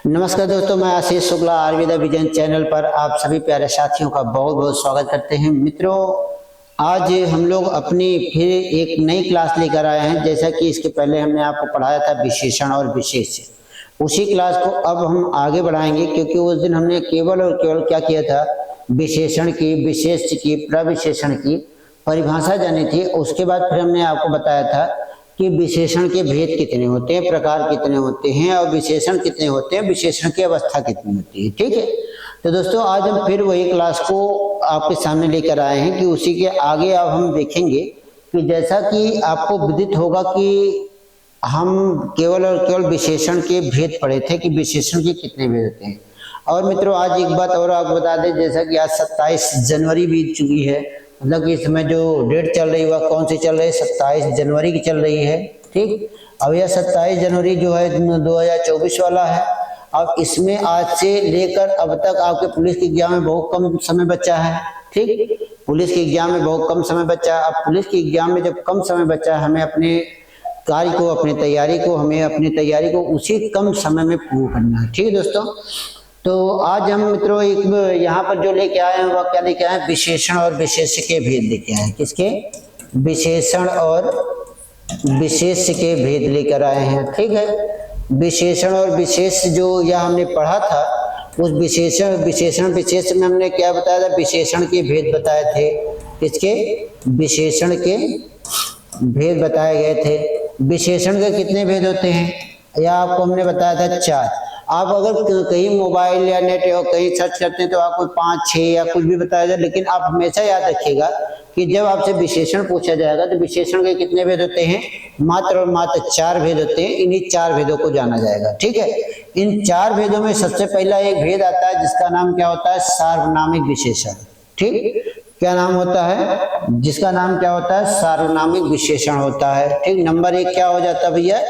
नमस्कार दोस्तों, मैं आशीष शुक्ला आयुर्वेदा विजन चैनल पर आप सभी प्यारे साथियों का बहुत बहुत स्वागत करते हैं। मित्रों, आज हम लोग अपनी फिर एक नई क्लास लेकर आए हैं। जैसा कि इसके पहले हमने आपको पढ़ाया था विशेषण और विशेष्य, उसी क्लास को अब हम आगे बढ़ाएंगे, क्योंकि उस दिन हमने केवल और केवल क्या किया था, विशेषण की, विशेष्य की, प्रविशेषण की परिभाषा जानी थी। उसके बाद फिर हमने आपको बताया था कि विशेषण के भेद कितने होते हैं, प्रकार कितने होते हैं और विशेषण कितने होते हैं, विशेषण की अवस्था कितनी होती है। ठीक है, तो दोस्तों आज हम फिर वही क्लास को आपके सामने लेकर आए हैं कि उसी के आगे अब हम देखेंगे कि जैसा कि आपको विदित होगा कि हम केवल और केवल विशेषण के भेद पढ़े थे कि विशेषण के कितने भेद होते हैं। और मित्रों, आज एक बात और आपको बता दें, जैसा कि आज 27 जनवरी बीत चुकी है, मतलब कि इसमें जो डेट चल रही है वह कौन सी चल रही है, 27 जनवरी की चल रही है। ठीक, अब यह 27 जनवरी जो है 2024 वाला है। अब इसमें आज से लेकर अब तक आपके पुलिस के एग्जाम में बहुत कम समय बचा है। ठीक, पुलिस के एग्जाम में बहुत कम समय बचा है। अब पुलिस के एग्जाम में जब कम समय बचा है, हमें अपने कार्य को, अपनी तैयारी को उसी कम समय में पूरा करना है। ठीक है दोस्तों, तो आज हम मित्रों एक यहाँ पर जो लेके आए हैं वह क्या लेके आए हैं, विशेषण और विशेष्य के भेद लेके आए हैं। किसके? विशेषण और विशेष्य के भेद लेकर आए हैं। ठीक है, विशेषण और विशेष्य जो यह हमने पढ़ा था, उस विशेषण विशेष्य में हमने क्या बताया था, विशेषण के भेद बताए थे। किसके? विशेषण के भेद बताए गए थे। विशेषण के कितने भेद होते हैं, यह आपको हमने बताया था 4। आप अगर कहीं मोबाइल या नेट या कहीं सर्च करते हैं तो आपको 5, 6 या कुछ भी बताया जाए, लेकिन आप हमेशा याद रखिएगा कि जब आपसे विशेषण पूछा जाएगा तो विशेषण के कितने भेद होते हैं, मात्र और मात्र 4 भेद होते हैं। इन्हीं 4 भेदों को जाना जाएगा। ठीक है, इन 4 भेदों में सबसे पहला एक भेद आता है जिसका नाम क्या होता है, सार्वनामिक विशेषण। ठीक, क्या नाम होता है जिसका नाम क्या होता है, सार्वनामिक विशेषण होता है। ठीक, नंबर 1 क्या हो जाता है भैया,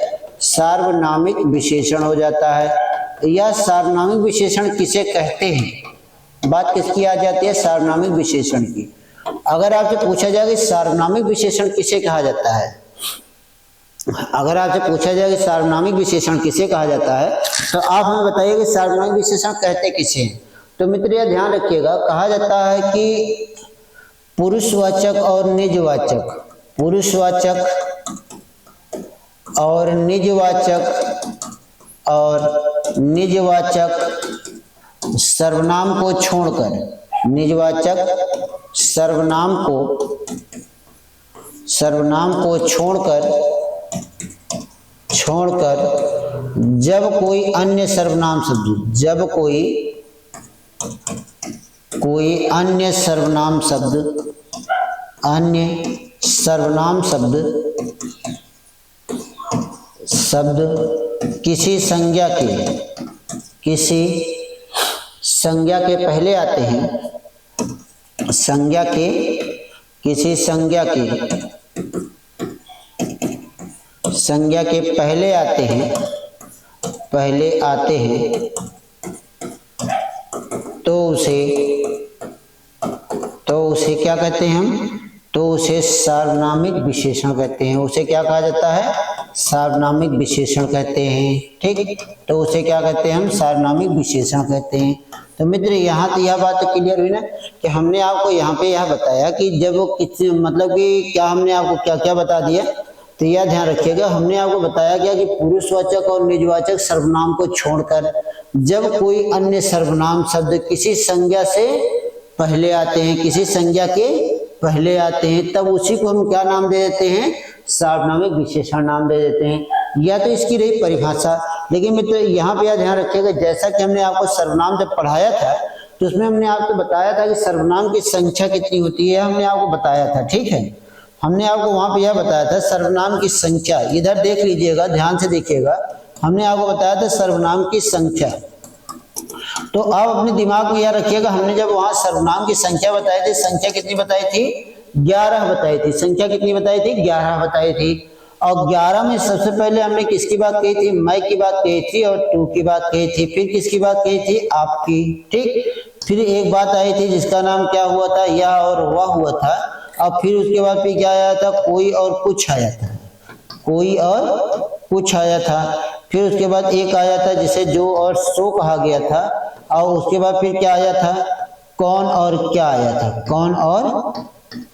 सार्वनामिक विशेषण हो जाता है। यह सार्वनामिक विशेषण किसे कहते हैं, बात किसकी आ जाती है, सार्वनामिक विशेषण की। अगर आपसे पूछा जाए कि सार्वनामिक विशेषण किसे कहा जाता है, अगर आपसे पूछा जाए कि सार्वनामिक विशेषण किसे कहा जाता है, तो आप हमें बताइए कि सार्वनामिक विशेषण कहते किसे हैं। तो मित्र यह ध्यान रखिएगा, कहा जाता है कि पुरुषवाचक और निजवाचक, पुरुषवाचक और निजवाचक सर्वनाम को छोड़कर, निजवाचक सर्वनाम को छोड़कर जब कोई अन्य सर्वनाम शब्द, जब कोई अन्य सर्वनाम शब्द किसी संज्ञा के पहले आते हैं, किसी संज्ञा के पहले आते हैं, तो उसे क्या कहते हैं हम, तो उसे सार्वनामिक विशेषण कहते हैं। उसे क्या कहा जाता है, सार्वनामिक विशेषण कहते हैं। ठीक, तो उसे क्या कहते हैं हम, सार्वनामिक विशेषण कहते हैं। तो मित्र यहाँ तो यह बात तो क्लियर हुई ना कि हमने आपको यहाँ पे यह बताया कि जब वो किसी, मतलब कि क्या हमने आपको क्या क्या बता दिया, तो यह ध्यान रखिएगा, हमने आपको बताया क्या कि पुरुषवाचक और निजवाचक सर्वनाम को छोड़कर जब कोई अन्य सर्वनाम शब्द किसी संज्ञा से पहले आते हैं, किसी संज्ञा के पहले आते हैं, तब उसी को हम क्या नाम दे देते हैं, सार्वनामिक विशेषण नाम दे देते हैं। या तो इसकी रही परिभाषा, लेकिन मित्र यहाँ पे यह ध्यान रखिएगा, जैसा कि हमने आपको सर्वनाम जब पढ़ाया था तो उसमें हमने आपको बताया था कि सर्वनाम की संख्या कितनी होती है, हमने आपको बताया था। ठीक है, हमने आपको वहां पे यह बताया था सर्वनाम की संख्या, इधर देख लीजिएगा, ध्यान से देखिएगा, हमने आपको बताया था सर्वनाम की संख्या। तो आप अपने दिमाग में यह रखिएगा, हमने जब वहां सर्वनाम की संख्या बताई थी, संख्या कितनी बताई थी, 11 बताई थी। संख्या कितनी बताई थी, 11 बताई थी। और 11 में सबसे पहले हमने किसकी बात कही थी, मैं की बात कही थी और तू की बात कही थी। फिर किसकी बात कही थी, आपकी। ठीक, फिर एक बात आई थी जिसका नाम क्या हुआ था, यह और वह हुआ था। अब फिर उसके बाद फिर क्या आया था, कोई और कुछ आया था, कोई और कुछ आया था। फिर उसके बाद एक आया था जिसे जो और सो कहा गया था, और उसके बाद फिर क्या आया था, कौन और क्या आया था, कौन और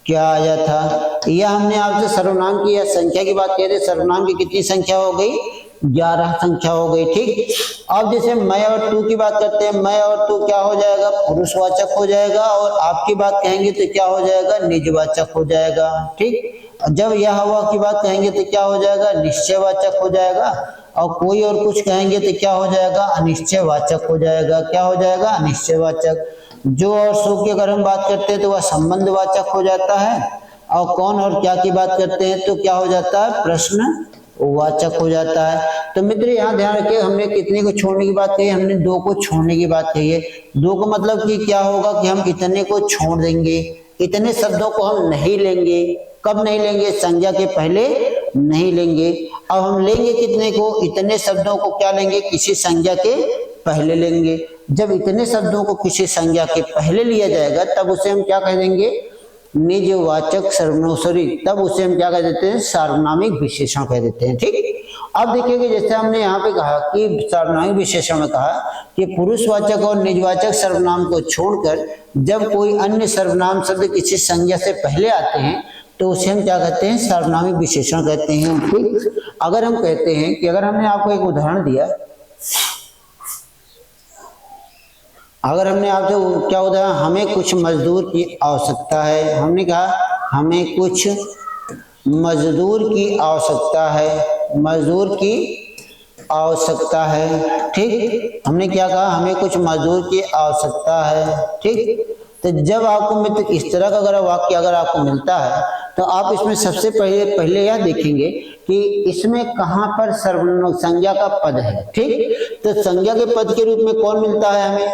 क्या आया था। यह हमने आपसे सर्वनाम की या संख्या की बात कह रहे, सर्वनाम की कितनी संख्या हो गई, 11 संख्या हो गई। ठीक, अब जैसे मैं और तू की बात करते हैं, मैं और तू क्या हो जाएगा, पुरुषवाचक हो जाएगा, और आपकी बात कहेंगे तो क्या हो जाएगा, निजवाचक हो जाएगा। ठीक, जब यह हवा की बात कहेंगे तो क्या हो जाएगा, निश्चयवाचक हो जाएगा, और कोई और कुछ कहेंगे तो क्या हो जाएगा, अनिश्चयवाचक हो जाएगा। क्या हो जाएगा, अनिश्चयवाचक। जो और सो की अगर हम बात करते हैं तो वह संबंधवाचक हो जाता है, और कौन और क्या की बात करते हैं तो क्या हो जाता है, प्रश्नवाचक हो जाता है। तो मित्र यहाँ ध्यान रखिए, हमने कितने को छोड़ने की बात कही, हमने 2 को छोड़ने की बात कही है। 2 का मतलब कि क्या होगा कि हम इतने को छोड़ देंगे, इतने शब्दों को हम नहीं लेंगे। कब नहीं लेंगे, संज्ञा के पहले नहीं लेंगे। अब हम लेंगे कितने को, इतने शब्दों को क्या लेंगे, किसी संज्ञा के पहले लेंगे। जब इतने शब्दों को किसी संज्ञा के पहले लिया जाएगा तब उसे हम क्या कह देंगे, निजवाचक सर्वनाम, तब उसे हम क्या कह देते हैं, सार्वनामिक विशेषण कह देते हैं। ठीक, अब देखिए जैसे हमने यहाँ पे कहा कि सार्वनामिक विशेषण में कहा कि पुरुषवाचक और निजवाचक सर्वनाम को छोड़कर जब कोई अन्य सर्वनाम शब्द किसी संज्ञा से पहले आते हैं तो उसे हम क्या कहते हैं, सार्वनामिक विशेषण कहते हैं। ठीक, अगर हम कहते हैं कि अगर हमने आपको एक उदाहरण दिया, अगर हमने आपसे क्या उदाहरण, हमें कुछ मजदूर की आवश्यकता है, हमने कहा हमें कुछ मजदूर की आवश्यकता है, मजदूर की आवश्यकता है। ठीक, हमने क्या कहा, हमें कुछ मजदूर की आवश्यकता है। ठीक, तो जब आपको मित्र इस तरह का अगर वाक्य अगर आपको मिलता है तो आप इसमें सबसे पहले यह देखेंगे कि इसमें कहाँ पर सर्वनाम संज्ञा का पद है। ठीक, तो संज्ञा के पद के रूप में कौन मिलता है हमें,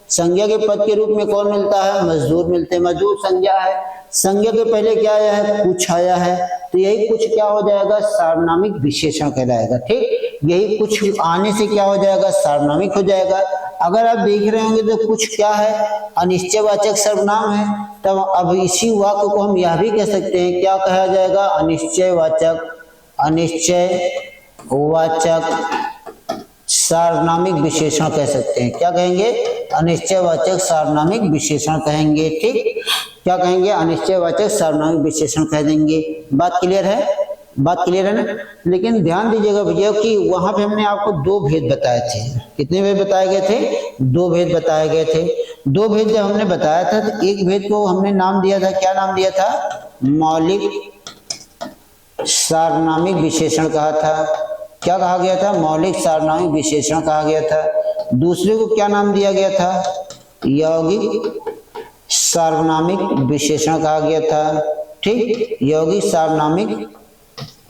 संज्ञा के पद के रूप में कौन मिलता है, मजदूर मिलते हैं, मजदूर संज्ञा है। संज्ञा के पहले क्या आया है, कुछ आया है, तो यही कुछ क्या हो जाएगा, सार्वनामिक विशेषण कहलाएगा। ठीक, यही कुछ आने से क्या हो जाएगा, सार्वनामिक हो जाएगा। अगर आप देख रहे होंगे तो कुछ क्या है, अनिश्चयवाचक सर्वनाम है, तब अब इसी वाक्य को हम यह भी कह सकते हैं, क्या कहा जाएगा, अनिश्चयवाचक, अनिश्चयवाचक सार्वनामिक विशेषण कह सकते हैं। क्या कहेंगे, अनिश्चयवाचक सार्वनामिक विशेषण कहेंगे। ठीक, क्या कहेंगे, अनिश्चयवाचक सार्वनामिक विशेषण कह देंगे। बात क्लियर है, बात क्लियर है ना। लेकिन ध्यान दीजिएगा भैया कि वहां पे हमने आपको 2 भेद बताए थे। कितने भेद बताए गए थे, 2 भेद बताए गए थे। 2 भेद जब हमने बताया था तो एक भेद को हमने नाम दिया था, क्या नाम दिया था, मौलिक सार्वनामिक विशेषण कहा था। क्या कहा गया था, मौलिक सार्वनामिक विशेषण कहा गया था। दूसरे को क्या नाम दिया गया था, यौगिक सार्वनामिक विशेषण कहा गया था। ठीक, यौगिक सार्वनामिक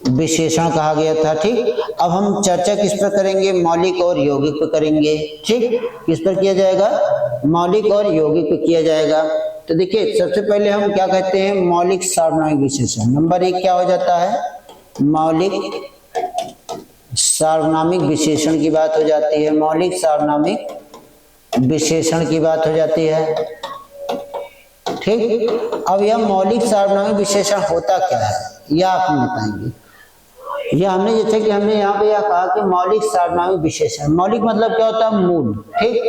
विशेषण कहा गया था। ठीक, अब हम चर्चा किस पर करेंगे, मौलिक और यौगिक पर करेंगे। ठीक, किस पर किया जाएगा, मौलिक और यौगिक पर किया जाएगा। तो देखिए सबसे पहले हम क्या कहते हैं, मौलिक सार्वनामिक विशेषण। नंबर 1 क्या हो जाता है, मौलिक सार्वनामिक विशेषण की बात हो जाती है, मौलिक सार्वनामिक विशेषण की बात हो जाती है। ठीक, अब यह मौलिक सार्वनामिक विशेषण होता क्या है, यह आप बताएंगे। यह हमने जैसे कि हमने यहाँ पे यह कहा कि मौलिक सार्वनामिक विशेषण, मौलिक मतलब क्या होता है, मूल। ठीक,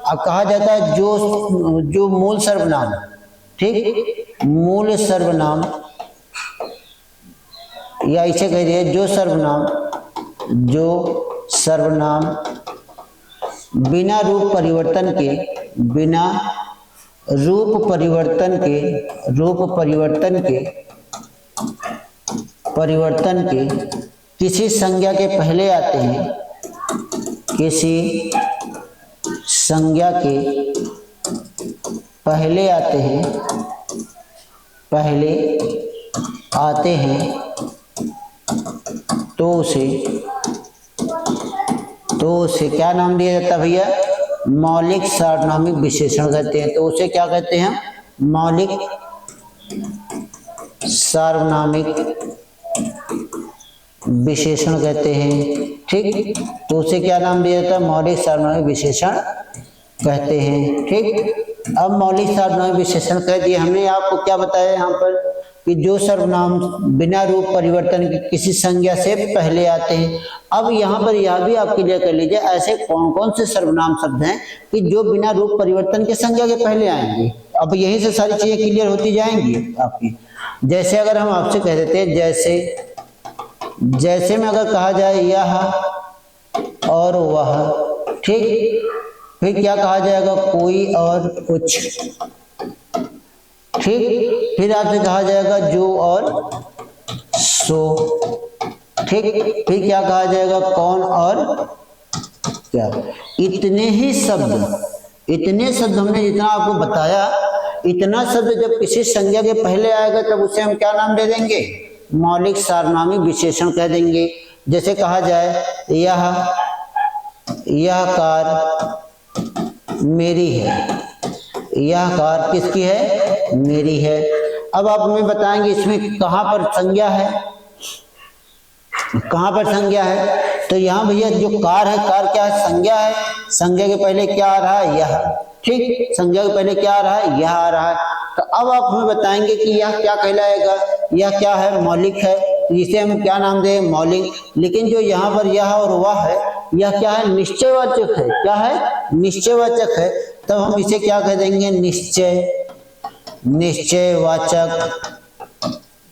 अब कहा जाता है जो मूल सर्वनाम, ठीक, मूल सर्वनाम, या इसे कह दिए जो सर्वनाम बिना रूप परिवर्तन के किसी संज्ञा के पहले आते हैं, किसी संज्ञा के पहले आते हैं तो उसे क्या नाम दिया जाता है भैया, मौलिक सार्वनामिक विशेषण कहते हैं। तो उसे क्या कहते हैं, मौलिक सार्वनामिक विशेषण कहते हैं। ठीक, तो उसे क्या नाम दिया जाता है, मौलिक सार्वनामिक विशेषण कहते हैं। ठीक, अब मौलिक सार्वनामिक विशेषण कह दिए हमने। आपको क्या बताया यहाँ पर कि जो सर्वनाम बिना रूप परिवर्तन के किसी संज्ञा से पहले आते हैं। अब यहाँ पर यह भी आप क्लियर कर लीजिए, ऐसे कौन कौन से सर्वनाम शब्द हैं कि जो बिना रूप परिवर्तन के संज्ञा के पहले आएंगे। अब यहीं से सारी चीजें क्लियर होती जाएंगी आपकी। जैसे अगर हम आपसे कह देते हैं जैसे में अगर कहा जाए यह और वह, ठीक, फिर क्या कहा जाएगा, कोई और कुछ, ठीक, फिर आपसे कहा जाएगा जो और सो, ठीक, फिर क्या कहा जाएगा, कौन और क्या। इतने शब्द हमने जितना आपको बताया, इतना शब्द जब किसी संज्ञा के पहले आएगा तब उसे हम क्या नाम दे देंगे, मौलिक सार्वनामिक विशेषण कह देंगे। जैसे कहा जाए यह कार मेरी है, यह कार किसकी है, मेरी है। अब आप हमें बताएंगे इसमें कहां पर संज्ञा है, कहां पर संज्ञा है। तो यहाँ भैया जो कार है, कार क्या है, संज्ञा है। संज्ञा के पहले क्या आ रहा है, यह, ठीक, संज्ञा के पहले क्या आ रहा है, यह आ रहा है। तो अब आप हमें बताएंगे कि यह क्या कहलाएगा, यह क्या है, मौलिक है, जिसे हम क्या नाम दें, मौलिक। लेकिन जो यहाँ पर यह और वह है, यह क्या है, निश्चयवाचक है। क्या है, निश्चयवाचक है। तब हम इसे क्या कह देंगे, निश्चयवाचक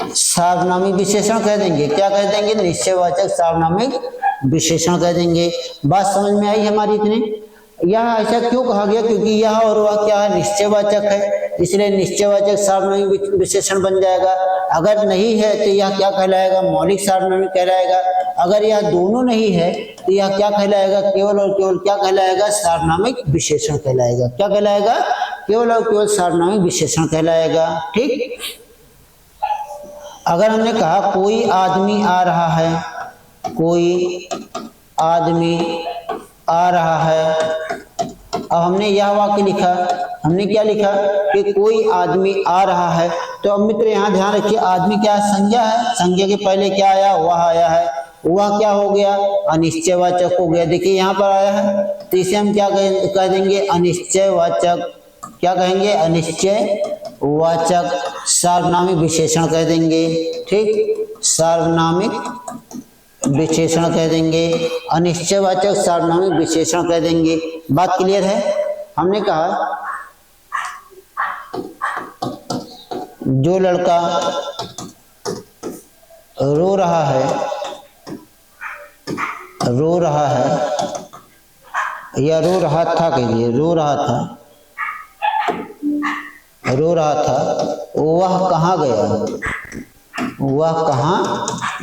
सार्वनामिक विशेषण कह देंगे। क्या कह देंगे, निश्चयवाचक सार्वनामिक विशेषण कह देंगे। बात समझ में आई हमारी इतनी। यह ऐसा क्यों कहा गया, क्योंकि यह और वह क्या है, निश्चयवाचक है, इसलिए निश्चयवाचक सार्वनामिक विशेषण बन जाएगा। अगर नहीं है तो यह क्या कहलाएगा, मौलिक सार्वनामिक कहलाएगा। अगर यह दोनों नहीं है तो यह क्या कहलाएगा, केवल और केवल क्या कहलाएगा, सार्वनामिक विशेषण कहलाएगा। क्या कहलाएगा, केवल और केवल सार्वनामिक विशेषण कहलाएगा, ठीक। अगर हमने कहा कोई आदमी आ रहा है, कोई आदमी आ रहा है, अब हमने यह वाक्य लिखा, हमने क्या लिखा कि कोई आदमी आ रहा है। तो अब मित्र यहाँ ध्यान रखिए, आदमी क्या है, संज्ञा है, संज्ञा के पहले क्या आया, वह आया है, वह क्या हो गया, अनिश्चयवाचक हो गया। देखिए यहाँ पर आया है, तो इसे हम क्या कह देंगे, अनिश्चयवाचक, क्या कहेंगे, अनिश्चयवाचक सार्वनामिक विशेषण कह देंगे, ठीक, सार्वनामिक विशेषण कह देंगे, अनिश्चयवाचक सार्वनामिक विशेषण कह देंगे। बात क्लियर है। हमने कहा जो लड़का रो रहा है या रो रहा था, कहिए रो रहा था, वह कहाँ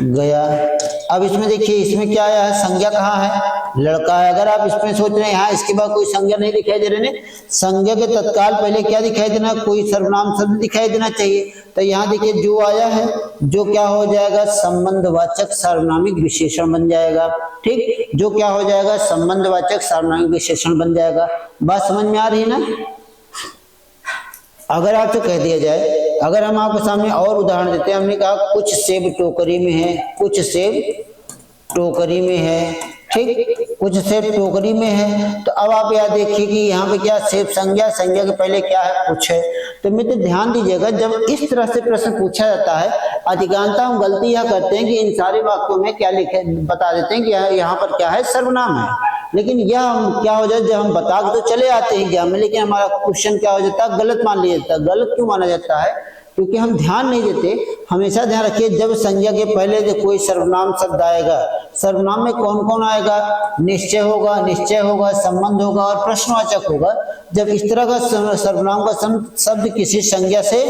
गया। अब इसमें देखिए, इसमें क्या आया है, संज्ञा कहाँ है, लड़का है। अगर आप इसमें सोच रहे हैं यहाँ इसके बाद कोई संज्ञा नहीं दिखाई दे रहे, संज्ञा के तत्काल पहले क्या दिखाई देना, कोई सर्वनाम शब्द दिखाई देना चाहिए। तो यहाँ देखिए जो आया है, जो क्या हो जाएगा, संबंधवाचक सार्वनामिक विशेषण बन जाएगा, ठीक, जो क्या हो जाएगा, संबंधवाचक सार्वनामिक विशेषण बन जाएगा। बात समझ में आ रही है ना। अगर आपसे कह दिया जाए, अगर हम आपके सामने और उदाहरण देते हैं, हमने कहा कुछ सेब टोकरी में है, कुछ सेब टोकरी में है, ठीक, कुछ सेब टोकरी में है। तो अब आप यहाँ देखिए कि यहाँ पे क्या, सेब संज्ञा, संज्ञा के पहले क्या है, कुछ है। तो मित्र ध्यान दीजिएगा, जब इस तरह से प्रश्न पूछा जाता है, अधिकांशतः हम गलती यह करते हैं कि इन सारे वाक्यों में क्या लिखे, बता देते हैं कि यहाँ पर क्या है, सर्वनाम है। लेकिन यह हम क्या हो जाए, जब हम बता के तो चले आते हैं एग्जाम में, लेकिन हमारा क्वेश्चन क्या हो जाता है, गलत मान लिया जाता है। गलत क्यों माना जाता है, क्योंकि हम ध्यान नहीं देते। हमेशा ध्यान रखिए, जब संज्ञा के पहले जो कोई सर्वनाम शब्द आएगा, सर्वनाम में कौन कौन आएगा, निश्चय होगा, संबंध होगा और प्रश्नवाचक होगा। जब इस तरह का सर्वनाम का शब्द किसी संज्ञा से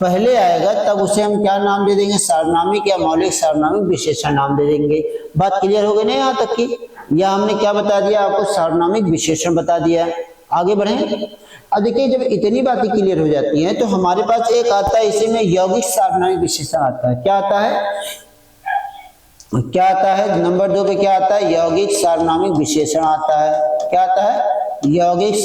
पहले आएगा, तब उसे हम क्या नाम दे देंगे, सार्वनामिक या मौलिक सार्वनामिक विशेषण नाम दे देंगे। बात क्लियर हो गई ना यहाँ तक की। या हमने क्या बता दिया आपको, सार्वनामिक विशेषण बता दिया। आगे बढ़े। अब देखिए, जब इतनी बातें क्लियर हो जाती हैं तो हमारे पास एक आता है, इसी में यौगिक सार्वनामिक विशेषण आता है। क्या आता है, नंबर 2 पे क्या आता है, यौगिक सार्वनामिक विशेषण आता है। क्या आता है, यौगिक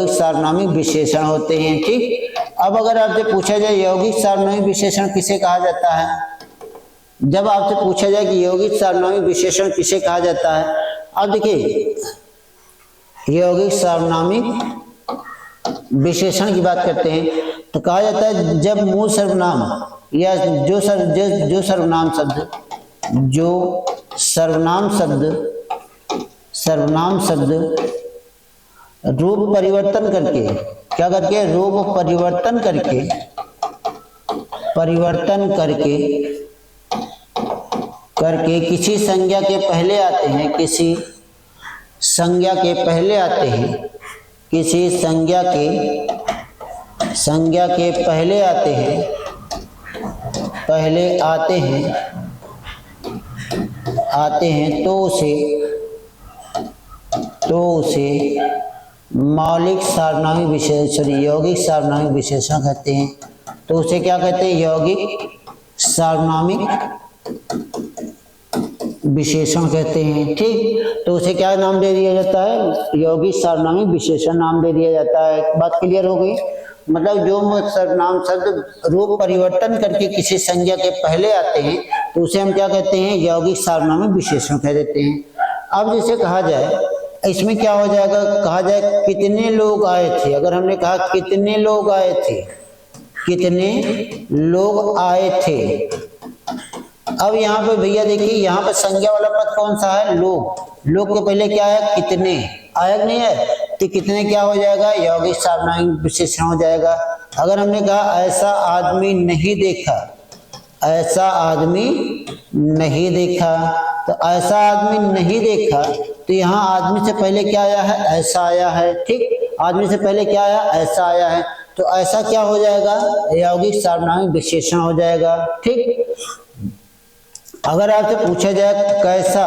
सार्वनामिक विशेषण होते हैं, ठीक। अब अगर आपसे पूछा जाए यौगिक सार्वनामिक विशेषण किसे कहा जाता है, जब आपसे पूछा जाए कि यौगिक सार्वनामिक विशेषण किसे कहा जाता है, अब देखिए यौगिक सार्वनामिक विशेषण की बात करते हैं तो कहा जाता है जब मूल सर्वनाम या जो सर्वनाम शब्द रूप परिवर्तन करके, क्या करके, रूप परिवर्तन करके किसी संज्ञा के पहले आते हैं, किसी संज्ञा के पहले आते हैं, तो उसे मौलिक सार्वनामिक विशेषण, यौगिक सार्वनामिक विशेषण कहते हैं। तो उसे क्या कहते हैं, यौगिक सार्वनामिक विशेषण कहते हैं। ठीक, तो उसे क्या नाम दे दिया जाता है, यौगिक सार्वनामिक विशेषण नाम दे दिया जाता है। बात क्लियर हो गई। मतलब जो सर्वनाम शब्द रूप परिवर्तन करके किसी संज्ञा के पहले आते हैं तो उसे हम क्या कहते हैं, यौगिक सार्वनामिक विशेषण कह देते हैं। अब जैसे कहा जाए, इसमें क्या हो जाएगा, कहा जाए कितने लोग आए थे। अगर हमने कहा कितने लोग आए थे, अब यहाँ पे भैया देखिए, यहाँ पे संज्ञा वाला पद कौन सा है, लोग के पहले क्या है, कितने आया नहीं है, तो कितने क्या हो जाएगा, यौगिक सार्वनामिक विशेषण हो जाएगा। अगर हमने कहा ऐसा आदमी नहीं देखा, तो ऐसा आदमी नहीं देखा, तो यहाँ आदमी से पहले क्या आया है, ऐसा आया है। ठीक, आदमी से पहले क्या आया, ऐसा आया है, तो ऐसा क्या हो जाएगा, यौगिक सार्वनामिक विशेषण हो जाएगा। ठीक, अगर आपसे पूछा जाए कैसा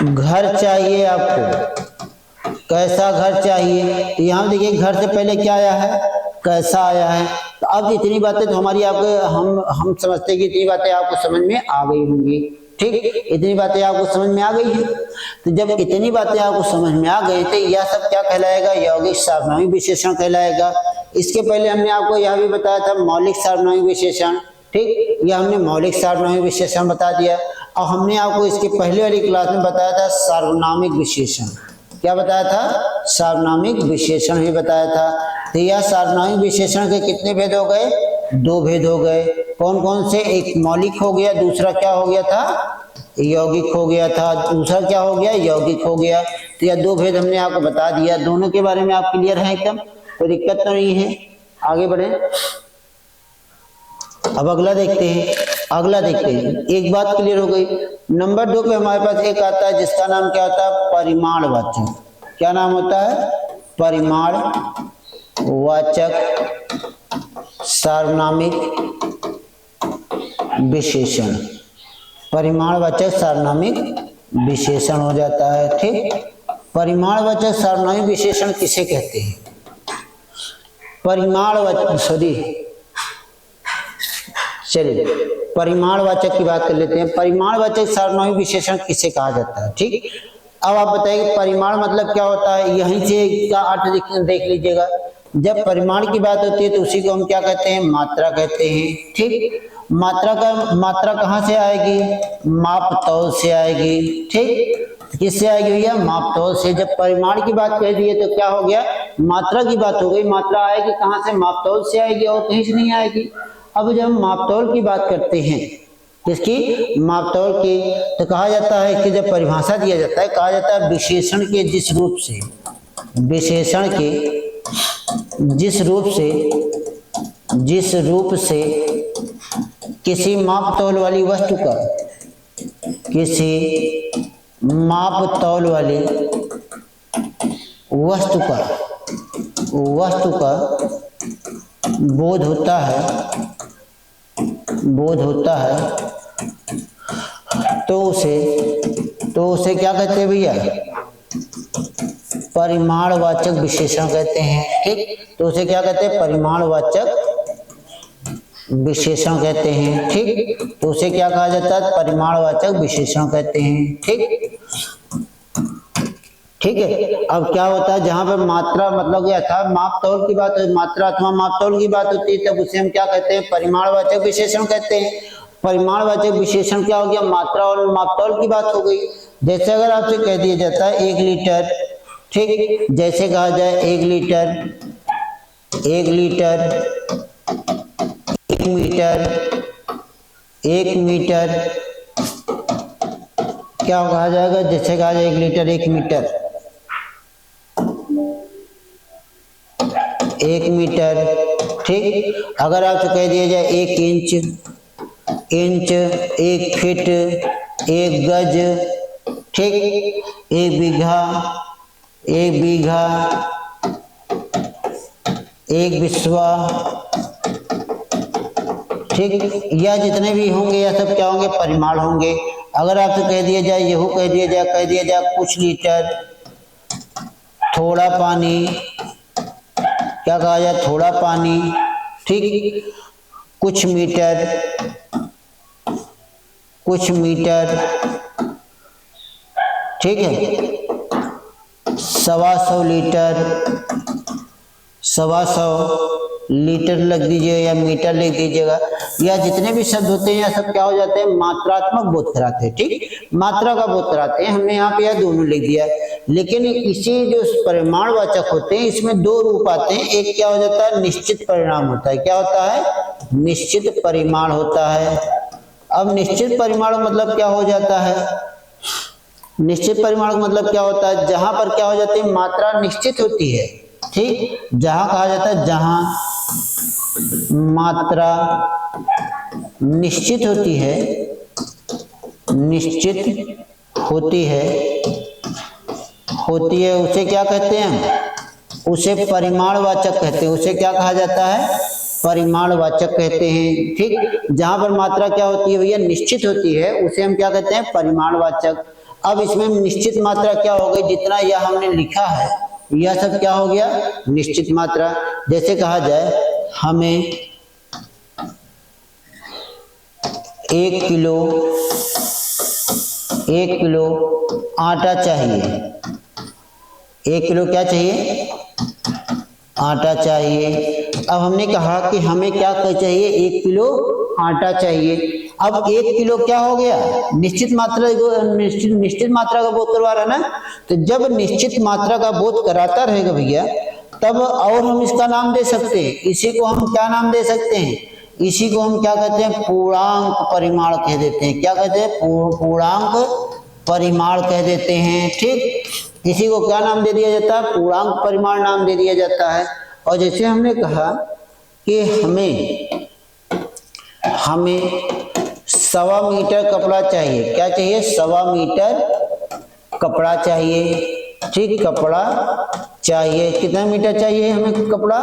घर चाहिए आपको, कैसा घर चाहिए, तो यहाँ देखिए घर से पहले क्या आया है, कैसा आया है। तो अब इतनी बातें तो हमारी आपको हम समझते हैं कि इतनी बातें आपको समझ में आ गई होंगी। ठीक, इतनी बातें आपको समझ में आ गई है। तो जब इतनी बातें आपको समझ में आ गई तो यह सब क्या कहलाएगा, यौगिक सार्वनामिक विशेषण कहलाएगा। इसके पहले हमने आपको यह भी बताया था मौलिक सार्वनामिक विशेषण। ठीक, यह हमने मौलिक सार्वनामिक विशेषण बता दिया। और हमने आपको इसके पहले वाली क्लास में बताया था सार्वनामिक विशेषण। क्या बताया था, सार्वनामिक विशेषण ही बताया था। तो यह सार्वनामिक विशेषण के कितने भेद हो गए, 2 भेद हो गए। कौन कौन से, एक मौलिक हो गया, दूसरा क्या हो गया था, यौगिक हो गया था। दूसरा क्या हो गया, यौगिक हो गया। तो यह 2 भेद हमने आपको बता दिया। दोनों के बारे में आप क्लियर हैं एकदम, कोई दिक्कत तो नहीं है। आगे बढ़े, अब अगला देखते हैं। एक बात क्लियर हो गई। नंबर 2 पे हमारे पास एक आता है जिसका नाम क्या होता है, परिमाणवाचक। क्या नाम होता है, परिमाणवाचक सार्वनामिक विशेषण। परिमाणवाचक सार्वनामिक विशेषण हो जाता है। ठीक, परिमाणवाचक सार्वनामिक विशेषण किसे कहते हैं, चलिए परिमाणवाचक की बात कर लेते हैं। परिमाणवाचक सार्वनामिक विशेषण किसे कहा जाता है। ठीक, अब आप बताइए परिमाण मतलब क्या होता है, यहीं से इसका अर्थ देख लीजिएगा। जब परिमाण की बात होती है तो उसी को हम क्या कहते हैं, मात्रा कहते हैं। ठीक, मात्रा कहाँ से आएगी, मापतौल से आएगी। ठीक, किससे आएगी भैया, मापतौल से। जब परिमाण की बात कह दी है तो क्या हो गया, मात्रा की बात हो गई। मात्रा आएगी कहाँ से, मापतौल से आएगी और कहीं से नहीं आएगी। अब जब हम मापतौल की बात करते हैं, किसकी, मापतौल की, तो कहा जाता है कि जब परिभाषा दिया जाता है, कहा जाता है विशेषण के जिस रूप से किसी मापतौल वाली वस्तु का बोध होता है तो उसे क्या कहते हैं भैया, परिमाणवाचक विशेषण कहते हैं। ठीक, तो उसे क्या कहते हैं, परिमाणवाचक विशेषण कहते हैं। ठीक, तो उसे क्या कहा जाता है, परिमाणवाचक विशेषण कहते हैं। ठीक है। अब क्या होता है, जहां पर मात्रा मतलब अर्थात मापतौल की बात, मात्रा अथवा मापतौल की बात होती है तब उसे हम क्या कहते हैं, परिमाणवाचक विशेषण कहते हैं। परिमाणवाचक विशेषण क्या हो गया, मात्रा और मापतौल की बात हो गई। जैसे अगर आपसे कह दिया जाता है 1 लीटर, ठीक, जैसे कहा जाए 1 लीटर 1 लीटर, 1 मीटर, 1 मीटर क्या कहा जाएगा, जैसे कहा जाए 1 लीटर 1 मीटर, 1 मीटर। ठीक, अगर आपसे कह दिया जाए 1 इंच, 1 फीट, 1 गज, ठीक, 1 बीघा, 1 बीघा, 1 बिस्वा, ठीक, या जितने भी होंगे या सब क्या होंगे, परिमाण होंगे। अगर आपसे कह दिया जाए, यहू कह दिया जाए कुछ लीटर, थोड़ा पानी, क्या कहा जाए, थोड़ा पानी, ठीक, कुछ मीटर, कुछ मीटर, ठीक है, 125 लीटर, 125 लीटर लिख दीजिए या मीटर लिख दीजिएगा, या जितने भी शब्द होते हैं सब क्या हो जाते हैं, मात्रात्मक बोध कराते हैं। ठीक, मात्रा का बोध कराते हैं। हमने यहाँ पे यह दोनों लिख दिया, लेकिन इसी जो परिमाणवाचक होते हैं इसमें 2 रूप आते हैं। एक क्या हो जाता है, निश्चित परिणाम होता है। क्या होता है, निश्चित परिमाण होता है। अब निश्चित परिमाण मतलब क्या हो जाता है, निश्चित परिमाण का मतलब क्या होता है, जहां पर क्या हो जाती है, मात्रा निश्चित होती है। ठीक, जहां कहा जाता है, जहां मात्रा निश्चित होती है, निश्चित होती है, उसे क्या कहते हैं, उसे परिमाणवाचक कहते हैं। उसे क्या कहा जाता है, परिमाणवाचक कहते हैं। ठीक, जहां पर मात्रा क्या होती है भैया, निश्चित होती है, उसे हम क्या कहते हैं, परिमाणवाचक। अब इसमें निश्चित मात्रा क्या हो गई, जितना यह हमने लिखा है यह सब क्या हो गया, निश्चित मात्रा। जैसे कहा जाए हमें 1 किलो, 1 किलो आटा चाहिए, 1 किलो क्या चाहिए, आटा चाहिए। अब हमने कहा कि हमें क्या चाहिए, 1 किलो आटा चाहिए। अब 1 किलो क्या हो गया, निश्चित मात्रा, निश्चित मात्रा का बोध करवा रहा है ना। तो जब निश्चित मात्रा का बोध कराता रहेगा भैया, तब और हम इसका नाम दे सकते हैं। इसी को हम क्या नाम दे सकते हैं, इसी को हम क्या कहते हैं, पूर्णांक परिमाण कह देते हैं। क्या कहते हैं, पूर्णांक परिमाण कह देते हैं। ठीक, इसी को क्या नाम दे दिया जाता है, पूर्णांक परिमाण नाम दे दिया जाता है। और जैसे हमने कहा कि हमें 1.25 मीटर कपड़ा चाहिए। क्या चाहिए, 1.25 मीटर कपड़ा चाहिए। ठीक, कपड़ा चाहिए, कितना मीटर चाहिए हमें कपड़ा,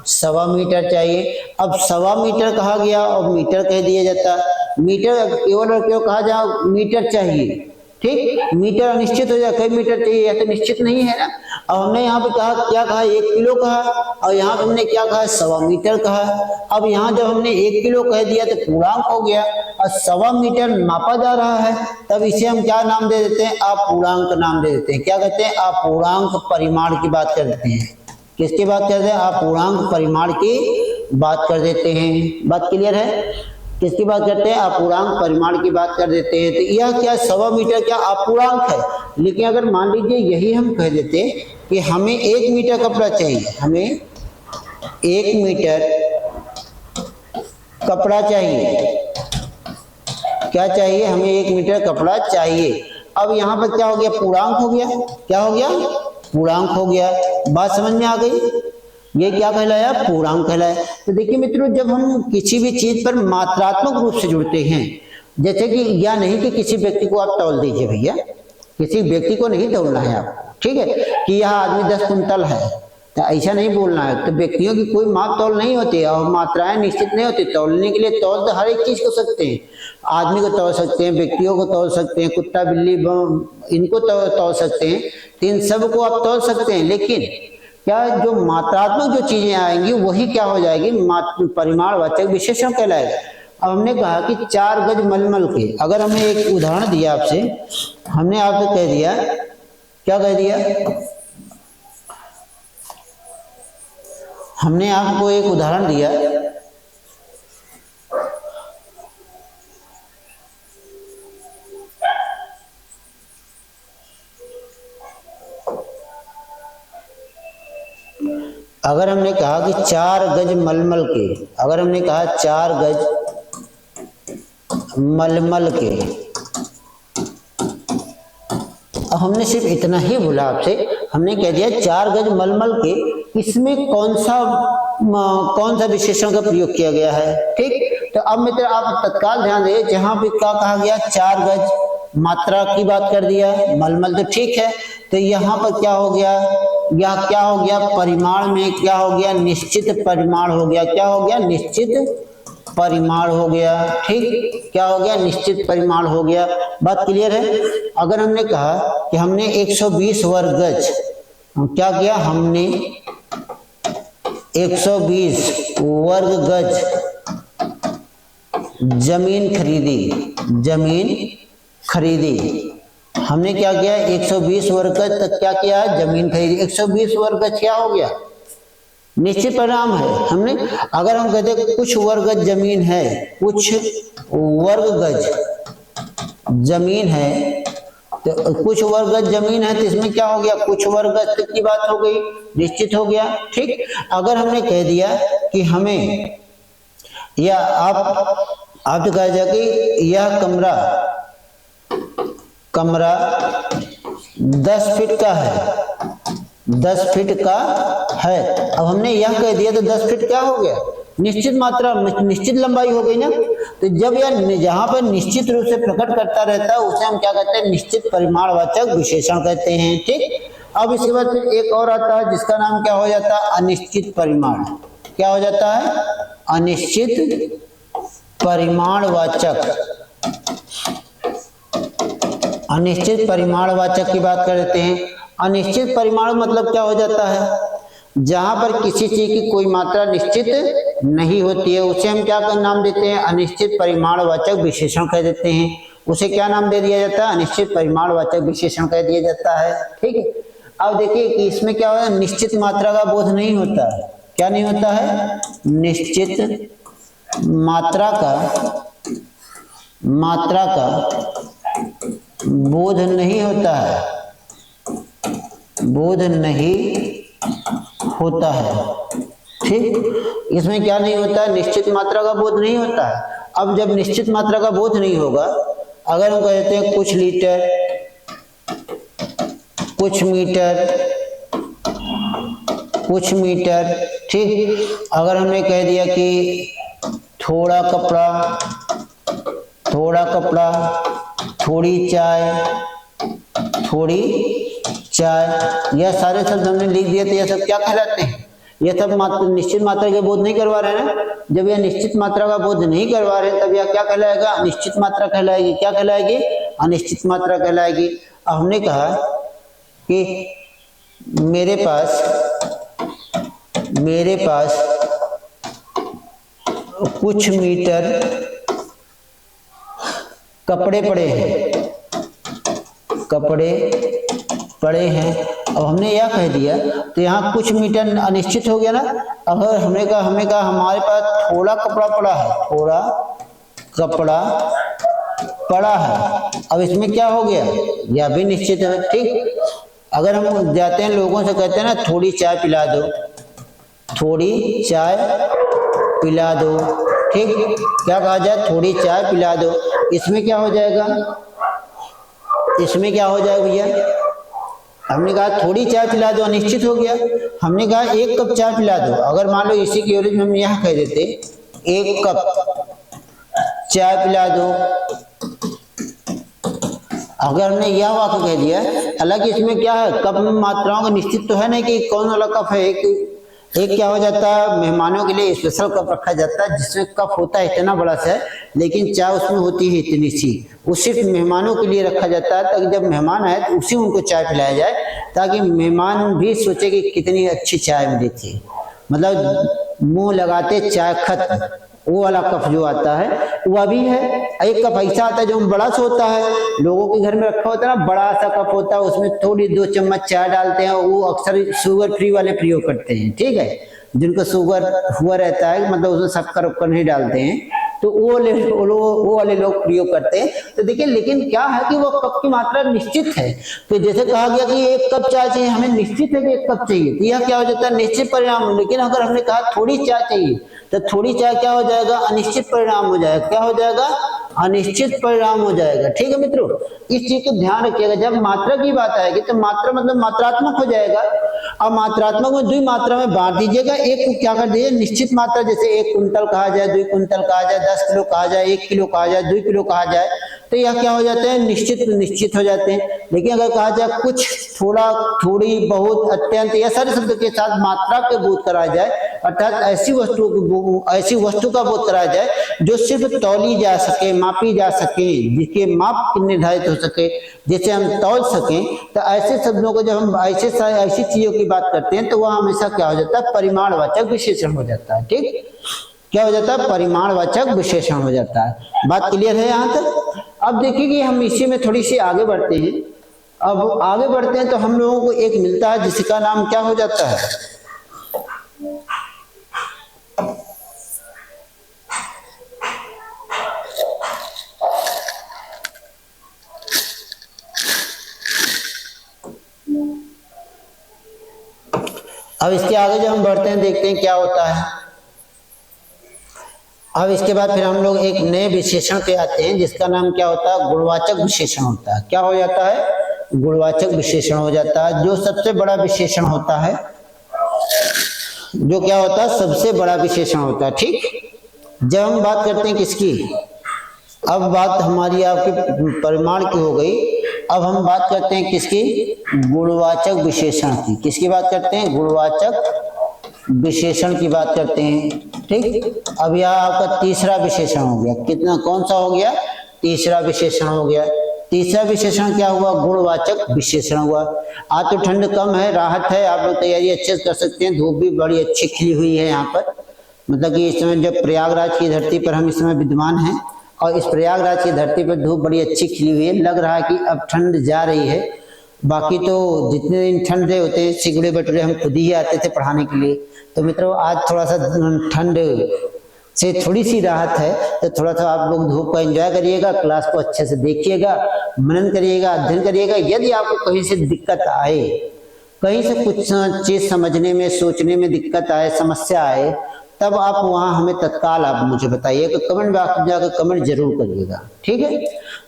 1.25 मीटर चाहिए। अब 1.25 मीटर कहा गया और मीटर कह दिया जाता, मीटर केवल और केवल कहा जाए मीटर चाहिए। ठीक, मीटर अनिश्चित हो जाए, कई मीटर चाहिए, यह तो निश्चित नहीं है ना। अब हमने यहाँ पे कहा, क्या कहा, 1 किलो कहा, और यहाँ पे हमने क्या कहा, 1.25 मीटर कहा। अब यहाँ जब हमने 1 किलो कह दिया तो पूर्णांक हो गया, और 1.25 मीटर मापा जा रहा है, तब इसे हम क्या नाम दे देते हैं, अपूर्णांक नाम दे देते हैं। क्या कहते हैं, अपूर्णांक परिमाण की बात कर देते हैं। किसकी बात करते हैं, अपूर्णांक परिमाण की बात कर देते हैं। बात क्लियर है, किसकी बात करते हैं, अपूर्णांक परिमाण की बात कर देते हैं। तो यह क्या 1.25 मीटर क्या अपूर्णांक है। लेकिन अगर मान लीजिए यही हम कह देते कि हमें 1 मीटर कपड़ा चाहिए, हमें 1 मीटर कपड़ा चाहिए, क्या चाहिए, हमें 1 मीटर कपड़ा चाहिए। अब यहाँ पर क्या हो गया, पूर्णांक हो गया। क्या हो गया, पूर्णांक हो गया। बात समझ में आ गई, ये क्या कहलाया, पूर्णांक कहलाया। तो देखिए मित्रों, जब हम किसी भी चीज पर मात्रात्मक रूप से जुड़ते हैं, जैसे कि या नहीं कि किसी व्यक्ति को आप तौल दीजिए भैया, किसी व्यक्ति को नहीं तौलना है आपको, ठीक है, कि यह आदमी 10 कुंतल है, तो ऐसा नहीं बोलना है। तो व्यक्तियों की कोई माप तौल नहीं होती और मात्राएं निश्चित नहीं होती। तौलने के लिए तौल तो हर एक चीज को सकते हैं, आदमी को तौल सकते हैं, व्यक्तियों को तौल सकते हैं, कुत्ता बिल्ली इनको तौल सकते हैं, इन सब को आप तौल सकते हैं। लेकिन क्या जो मात्रात्मक जो चीजें आएंगी वही क्या हो जाएगी, परिमाणवाचक विशेषण कहलाएगा। अब हमने कहा कि 4 गज मलमल के, अगर हमें एक उदाहरण दिया आपसे, हमने आपसे कह दिया, क्या कह दिया, हमने आपको एक उदाहरण दिया, अगर हमने कहा कि 4 गज मलमल के, अगर हमने कहा 4 गज मलमल के, अब हमने सिर्फ इतना ही बोला आपसे, हमने कह दिया 4 गज मलमल के, इसमें कौन सा विशेषण का प्रयोग किया गया है। ठीक, तो अब मित्र आप तत्काल ध्यान दें, जहां पे क्या कहा गया, 4 गज, मात्रा की बात कर दिया, मलमल तो ठीक है, तो यहाँ पर क्या हो गया, यह क्या हो गया, परिमाण में क्या हो गया, निश्चित परिमाण हो गया, क्या हो गया, निश्चित परिमाण हो गया। ठीक, क्या हो गया, निश्चित परिमाण हो गया। बात क्लियर है। अगर हमने कहा कि हमने 120 वर्ग गज, क्या किया, हमने 120 वर्ग गज जमीन खरीदी, हमने क्या किया, 120 वर्ग गज तक क्या किया, जमीन खरीदी। 120 वर्ग गज क्या हो गया, निश्चित परिमाण है। हमने अगर हम कहते कुछ वर्ग गज जमीन है, कुछ वर्ग गज जमीन है, तो कुछ वर्ग गज जमीन है, तो इसमें क्या हो गया, कुछ वर्ग गज तक की बात हो गई, निश्चित हो गया। ठीक, अगर हमने कह दिया कि हमें, या आप तो कह दिया कि यह कमरा 10 फीट का है, 10 फीट का है। अब हमने यह कह दिया तो 10 फीट क्या हो गया, निश्चित मात्रा, निश्चित लंबाई हो गई ना। तो जब यह जहां पर निश्चित रूप से प्रकट करता रहता है, उसे हम क्या कहते हैं, निश्चित परिमाणवाचक विशेषण कहते हैं। ठीक, अब इसके बाद फिर एक और आता है जिसका नाम क्या हो जाता है, अनिश्चित परिमाण। क्या हो जाता है, अनिश्चित परिमाणवाचक। अनिश्चित परिमाणवाचक की बात करते हैं। अनिश्चित परिमाण मतलब क्या हो जाता है, जहां पर किसी चीज की कोई मात्रा निश्चित नहीं होती है, उसे हम क्या नाम देते हैं, अनिश्चित परिमाणवाचक विशेषण कह देते हैं। उसे क्या नाम दे दिया जाता है, अनिश्चित परिमाणवाचक विशेषण कह दिया जाता है। ठीक है, अब देखिए कि इसमें क्या होता है, निश्चित मात्रा का बोध नहीं होता है। क्या नहीं होता है, निश्चित मात्रा का बोध नहीं होता है, बोध नहीं होता है। ठीक, इसमें क्या नहीं होता है, निश्चित मात्रा का बोध नहीं होता है। अब जब निश्चित मात्रा का बोध नहीं होगा, अगर हम कहते हैं कुछ लीटर, कुछ मीटर, ठीक, अगर हमने कह दिया कि थोड़ा कपड़ा, थोड़ी चाय, यह सारे शब्द हमने लिख दिए, तो यह सब क्या कहलाते हैं, यह सब निश्चित मात्रा के बोध नहीं करवा रहे हैं ना। जब यह निश्चित मात्रा का बोध नहीं करवा रहे हैं, तब यह क्या कहलाएगा, अनिश्चित मात्रा कहलाएगी। क्या कहलाएगी, अनिश्चित मात्रा कहलाएगी। अब हमने कहा कि मेरे पास कुछ मीटर कपड़े पड़े हैं। अब हमने यह कह दिया, तो यहाँ कुछ मीटर अनिश्चित हो गया ना। अगर हमने कहा हमारे पास थोड़ा कपड़ा पड़ा है, अब इसमें क्या हो गया, यह भी निश्चित है। ठीक, अगर हम जाते हैं लोगों से कहते हैं ना, थोड़ी चाय पिला दो, ठीक, क्या कहा जाए, थोड़ी चाय पिला दो। इसमें क्या हो जाएगा, भैया, हमने कहा थोड़ी चाय पिला दो, अनिश्चित हो गया। हमने कहा 1 कप चाय पिला दो। अगर मान लो इसी की ओरिजिन हम यहाँ कह देते 1 कप चाय पिला दो, अगर हमने यह वाक्य कह दिया, हालांकि इसमें क्या है, कप में मात्राओं का निश्चित तो है नहीं कि कौन वाला कप है। एक क्या हो जाता है, मेहमानों के लिए स्पेशल कप रखा जाता है, जिसमें कप होता है इतना बड़ा सा, लेकिन चाय उसमें होती है इतनी सी, वो सिर्फ मेहमानों के लिए रखा जाता है, ताकि जब मेहमान आए तो उसी उनको चाय पिलाया जाए, ताकि मेहमान भी सोचे कि कितनी अच्छी चाय मिली थी। मतलब मुंह लगाते चाय खत्म, वो वाला कप जो आता है वह भी है। एक कप ऐसा आता है जो बड़ा सा होता है, लोगों के घर में रखा होता है ना, बड़ा सा कप होता है, उसमें थोड़ी 2 चम्मच चाय डालते हैं। वो अक्सर शुगर फ्री वाले प्रयोग करते हैं। ठीक है, जिनको शुगर हुआ रहता है, मतलब उसमें शक्कर नहीं डालते हैं, तो वो वाले लोग प्रयोग करते हैं। तो देखिए, लेकिन क्या है कि वो कप की मात्रा निश्चित है। तो जैसे कहा गया कि 1 कप चाय चाहिए, हमें निश्चित है कि 1 कप चाहिए, तो यह क्या हो जाता है, निश्चित परिणाम। लेकिन अगर हमने कहा थोड़ी चाय चाहिए, तो थोड़ी चाय क्या हो जाएगा, अनिश्चित परिणाम हो जाएगा। क्या हो जाएगा, अनिश्चित परिणाम हो जाएगा। ठीक है मित्रों, इस चीज को ध्यान रखिएगा। जब मात्रा की बात आएगी तो मात्रा मतलब मात्रात्मक हो जाएगा। अब मात्रात्मक में 2 मात्रा में बांट दीजिएगा। एक को क्या कर दीजिए, निश्चित मात्रा, जैसे 1 कुंटल कहा जाए, 2 कुंटल कहा जाए, 10 किलो कहा जाए, 1 किलो कहा जाए, 2 किलो कहा जाए, तो यह क्या हो जाते हैं, निश्चित हो जाते हैं। लेकिन अगर कहा जाए कुछ, थोड़ा, थोड़ी, बहुत, अत्यंत, यह सारे शब्द के साथ मात्रा के बोध कराया जाए, अर्थात ऐसी वस्तु का बोध कराया जाए जो सिर्फ तौली जा सके, मापी जा सके, जिसके माप निर्धारित हो सके, जिसे हम तौल सकें। तो ऐसे शब्दों को जब हम ऐसी चीजों की बात करते हैं तो वह हमेशा क्या हो जाता है, परिमाणवाचक विशेषण हो जाता है। ठीक, क्या हो जाता है, परिमाणवाचक विशेषण हो जाता है। बात क्लियर है यहाँ तक? अब देखिए कि हम इसी में थोड़ी सी आगे बढ़ते हैं। अब आगे बढ़ते हैं तो हम लोगों को एक मिलता है जिसका नाम क्या हो जाता है, अब इसके आगे जब हम बढ़ते हैं देखते हैं क्या होता है। अब इसके बाद फिर हम लोग एक नए विशेषण पे आते हैं जिसका नाम क्या होता है, गुणवाचक विशेषण होता है। क्या हो जाता है, गुणवाचक विशेषण हो जाता है, जो सबसे बड़ा विशेषण होता है, जो क्या होता है, सबसे बड़ा विशेषण होता है। ठीक, जब हम बात करते हैं किसकी, अब बात हमारी आपके परिमाण की हो गई, अब हम बात करते हैं किसकी, गुणवाचक विशेषण की। किसकी बात करते हैं, गुणवाचक विशेषण की बात करते हैं। ठीक, अब यह आपका तीसरा विशेषण हो गया। कितना, कौन सा हो गया, तीसरा विशेषण हो गया। तीसरा विशेषण क्या हुआ, गुणवाचक विशेषण हुआ। आज तो ठंड कम है, राहत है, आप लोग तैयारी अच्छे से कर सकते हैं। धूप भी बड़ी अच्छी खिली हुई है यहाँ पर, मतलब कि इस समय जब प्रयागराज की धरती पर हम इस समय विद्यमान हैं और इस प्रयागराज की धरती पर धूप बड़ी अच्छी खिली हुई है। लग रहा है कि अब ठंड जा रही है। बाकी तो जितने दिन ठंड रहे होते हैं, सिगड़े बटुरे हम खुद ही आते थे पढ़ाने के लिए। तो मित्रों, आज थोड़ा सा ठंड से थोड़ी सी राहत है, तो थोड़ा सा आप लोग धूप का एंजॉय करिएगा, क्लास को अच्छे से देखिएगा, मनन करिएगा, अध्ययन करिएगा। यदि आपको कहीं से दिक्कत आए, कहीं से कुछ चीज समझने में, सोचने में दिक्कत आए, समस्या आए, तब आप वहां हमें तत्काल आप मुझे बताइएगा। कमेंट बॉक्स में जाकर कमेंट जरूर करिएगा। ठीक है,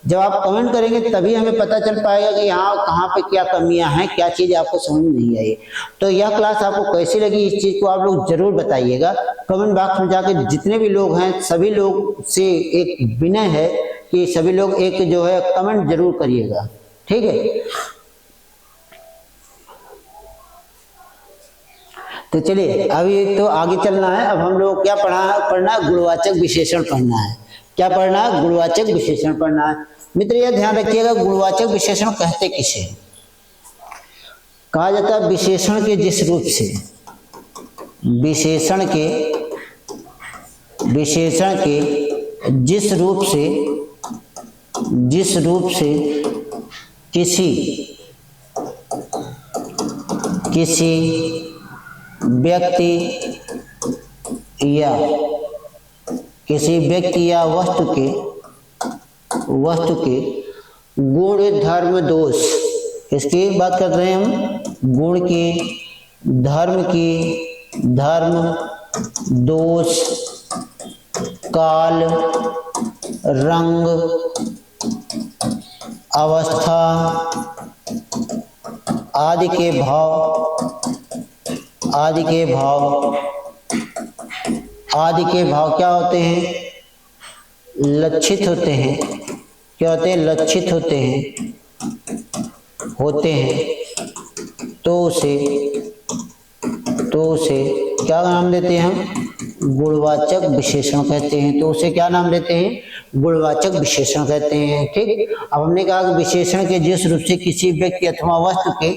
जब आप कमेंट करेंगे तभी हमें पता चल पाएगा कि यहाँ कहाँ पे क्या कमियां हैं, क्या चीज आपको समझ नहीं आई। तो यह क्लास आपको कैसी लगी, इस चीज को आप लोग जरूर बताइएगा। कमेंट बॉक्स में जाकर जितने भी लोग हैं, सभी लोग से एक विनय है कि सभी लोग एक जो है कमेंट जरूर करिएगा। ठीक है, तो चलिए अभी तो आगे चलना है। अब हम लोग क्या पढ़ना है, गुणवाचक विशेषण पढ़ना है। क्या पढ़ना है, गुणवाचक विशेषण पढ़ना है। मित्र यह ध्यान रखिएगा, गुणवाचक विशेषण कहते किसे, कहा जाता है विशेषण के जिस रूप से, विशेषण के जिस रूप से किसी व्यक्ति या वस्तु के गुण, धर्म, दोष, इसकी बात कर रहे हैं हम, गुण की, धर्म, दोष, काल, रंग, अवस्था आदि के भाव क्या होते हैं, लक्षित होते हैं। क्या होते हैं, लक्षित होते हैं। तो उसे क्या नाम देते हैं हम, गुणवाचक विशेषण कहते हैं। तो उसे क्या नाम देते हैं, गुणवाचक विशेषण कहते हैं। ठीक, अब हमने कहा कि विशेषण के जिस रूप से किसी व्यक्ति अथवा वस्तु के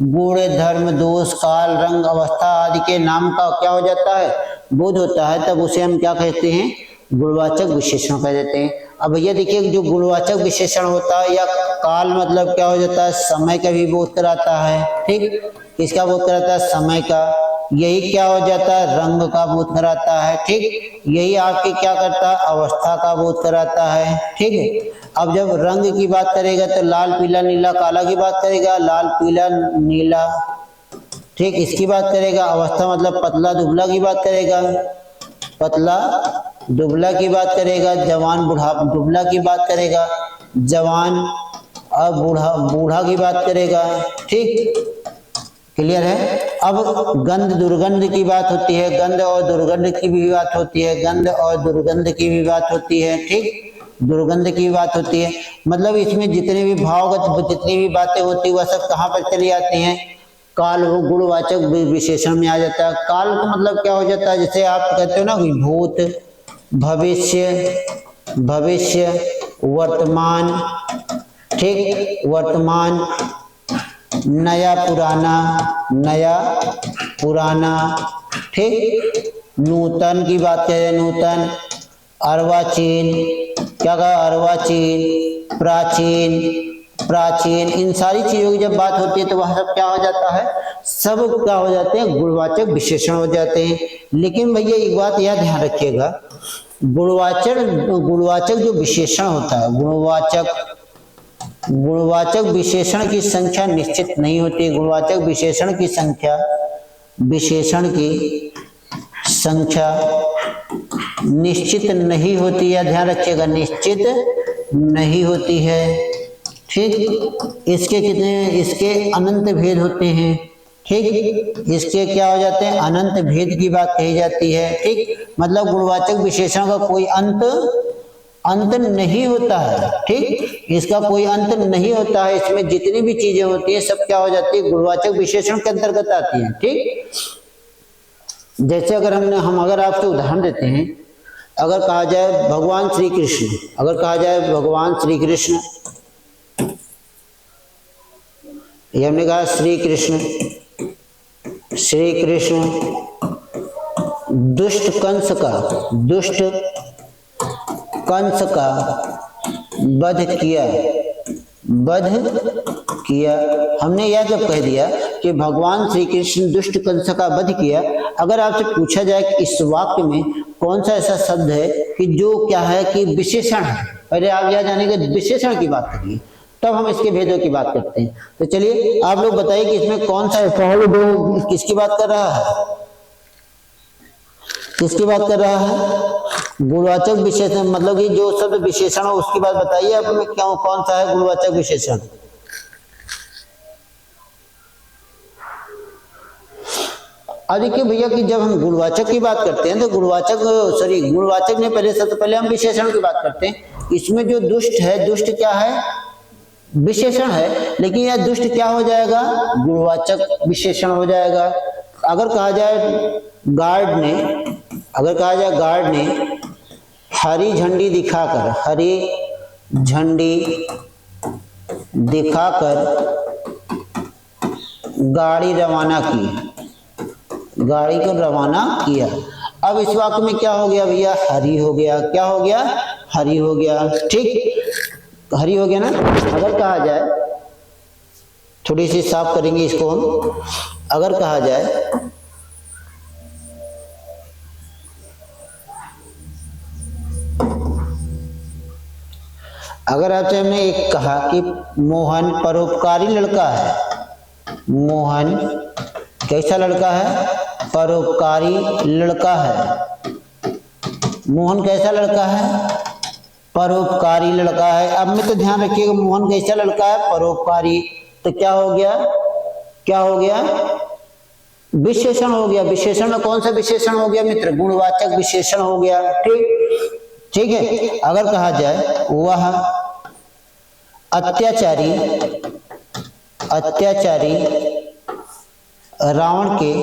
गुण, धर्म, दोष, काल, रंग, अवस्था आदि के नाम का क्या हो जाता है, बोध होता है, तब उसे हम क्या कहते हैं, गुणवाचक विशेषण कह देते हैं। अब भैया देखिए, जो गुणवाचक विशेषण होता है, या काल मतलब क्या हो जाता है, समय का भी बोध कराता है। ठीक, किसका बोध कराता है, समय का। यही क्या हो जाता है, रंग का बोध कराता है। ठीक, यही आपके क्या करता है, अवस्था का बोध कराता है। ठीक है, अब जब रंग की बात करेगा तो लाल पीला नीला काला की बात करेगा, लाल पीला नीला। ठीक, इसकी बात करेगा। अवस्था मतलब पतला दुबला की बात करेगा, पतला दुबला की बात करेगा। जवान बूढ़ा दुबला की बात करेगा, जवान और बूढ़ा बूढ़ा की बात करेगा। ठीक, क्लियर है। अब गंध दुर्गंध की बात होती है, गंध और दुर्गंध की भी बात होती है, गंध और दुर्गंध की भी बात होती है। ठीक, दुर्गंध की बात होती है। मतलब इसमें जितने भी भावगत जितनी भी बातें होती है वह सब कहाँ पर चली आती हैं, काल वो गुणवाचक विशेषण में आ जाता है। काल का मतलब क्या हो जाता है, जैसे आप कहते हो ना भूत, भविष्य, भविष्य, वर्तमान। ठीक, वर्तमान, नया पुराना, नया पुराना। ठीक, नूतन की बात करें, नूतन, अर्वाचीन, क्या कहा, अर्वाचीन, प्राचीन, प्राचीन। इन सारी चीजों की जब बात होती है तो वह सब क्या हो जाता है, सब क्या हो जाते हैं, गुणवाचक विशेषण हो जाते हैं। लेकिन भैया एक बात यह ध्यान रखिएगा, गुणवाचक जो विशेषण होता है, गुणवाचक विशेषण की संख्या निश्चित नहीं होती। गुणवाचक विशेषण की संख्या निश्चित नहीं होती है, ध्यान रखिएगा, निश्चित नहीं होती है। ठीक, इसके कितने, इसके अनंत भेद होते हैं। ठीक, इसके क्या हो जाते हैं, अनंत भेद की बात कही जाती है। ठीक, मतलब गुणवाचक विशेषण का कोई अंत नहीं होता है। ठीक, इसका कोई अंत नहीं होता है। इसमें जितनी भी चीजें होती है सब क्या हो जाती है, गुणवाचक विशेषण के अंतर्गत आती है। ठीक, जैसे अगर आपसे उदाहरण देते हैं, अगर कहा जाए भगवान श्री कृष्ण, अगर कहा जाए भगवान श्री कृष्ण, ये हमने कहा श्री कृष्ण, श्री कृष्ण दुष्ट कंस का वध किया। हमने यह जब कह दिया कि भगवान श्री कृष्ण दुष्ट कंस का वध किया, अगर आपसे पूछा जाए कि इस वाक्य में कौन सा ऐसा शब्द है कि जो क्या है कि विशेषण है, पहले आप यह जानेंगे विशेषण की बात करिए, तब हम इसके भेदों की बात करते हैं। तो चलिए आप लोग बताइए कि इसमें कौन सा ऐसा है जो किसकी बात कर रहा है, किसकी बात कर रहा है, गुणवाचक विशेषण, मतलब कि जो शब्द विशेषण हो उसकी बात बताइए। आप में क्यों, कौन सा है गुणवाचक विशेषण। अब देखिए भैया कि जब हम गुणवाचक की बात करते हैं तो गुणवाचक ने पहले, सबसे पहले हम विशेषण की बात करते हैं। इसमें जो दुष्ट है, दुष्ट क्या है, विशेषण है, लेकिन यह दुष्ट क्या हो जाएगा, गुणवाचक विशेषण हो जाएगा। अगर कहा जाए गार्ड ने हरी झंडी दिखाकर गाड़ी को रवाना किया। अब इस वाक्य में क्या हो गया भैया, हरी हो गया। क्या हो गया, हरी हो गया। ठीक, हरी हो गया ना। अगर कहा जाए, थोड़ी सी साफ करेंगे इसको हम, अगर कहा जाए अगर आपसे हमने एक कहा कि मोहन परोपकारी लड़का है, मोहन कैसा लड़का है, परोपकारी लड़का है। मोहन कैसा लड़का है, परोपकारी लड़का है। अब में तो ध्यान रखिएगा, मोहन कैसा लड़का है, परोपकारी। तो क्या हो गया, विशेषण हो गया। विशेषण में कौन सा विशेषण हो गया मित्र, गुणवाचक विशेषण हो गया। ठीक है। अगर कहा जाए वह अत्याचारी रावण के